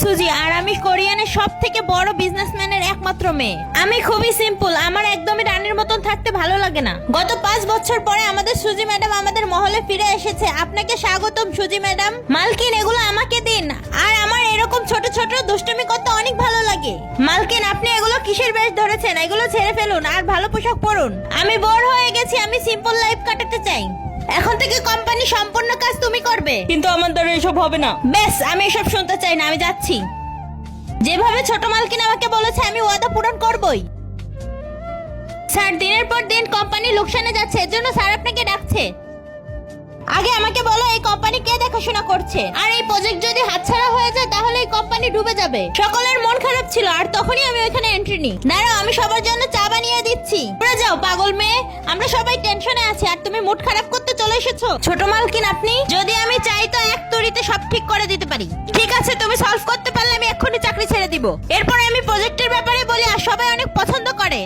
সুজি আর আমি কোরিয়ানের সব থেকে বড় বিজনেসম্যানের একমাত্র মেয়ে। আমি খুবই সিম্পল, আমার একদমই রানীর মতন থাকতে ভালো লাগে না। গত 5 বছর পরে আমাদের সুজি ম্যাডাম আমাদের মহলে ফিরে এসেছে। আপনাকে স্বাগতম সুজি ম্যাডাম। মালকিন এগুলো আমাকে দিন, আর আমার এরকম ছোট ছোট দুষ্টুমি করতে অনেক ভালো লাগে। মালকিন আপনি এগুলো কিসের বেশ ধরেছেন? এগুলো ছেড়ে ফেলুন আর ভালো পোশাক পরুন। আমি বোর হয়ে গেছি, আমি সিম্পল লাইফ কাটাতে চাই। এখন থেকে কোম্পানি সম্পূর্ণ কাজ তুমি করবে। কিন্তু আমার দ্বারা এসব হবে না। বেশ, আমি এসব শুনতে চাই না, আমি যাচ্ছি। যেভাবে ছোট মালকিন আমাকে বলেছে আমি ওয়াদা পূরণ করবই। স্যার, দিনের পর দিন কোম্পানি লোকসানে যাচ্ছে, এর জন্য স্যার আপনাকে ডাকছে। আগে আমাকে বলো এই কোম্পানি কে দেখাশোনা করছে? আর এই প্রজেক্ট যদি হাতছাড়া হয়ে যায় তাহলে এই কোম্পানি ডুবে যাবে। সকলের মন খারাপ ছিল আর তখনই আমি ওইখানে এন্ট্রি নিই। দাঁড়াও, আমি সবার জন্য চা বানিয়ে দিচ্ছি। পড়ে যাও পাগল মেয়ে, আমরা সবাই টেনশনে আছি আর তুমি মুড খারাপ করতে চলে এসেছো। ছোট মালকিন আপনি, যদি আমি চাই তো এক তড়িতে সব ঠিক করে দিতে পারি। ঠিক আছে, তুমি সলভ করতে পারলে আমি এক্ষুনি চাকরি ছেড়ে দিব। এরপরে আমি প্রজেক্টের ব্যাপারে বলি আর সবাই অনেক পছন্দ করে।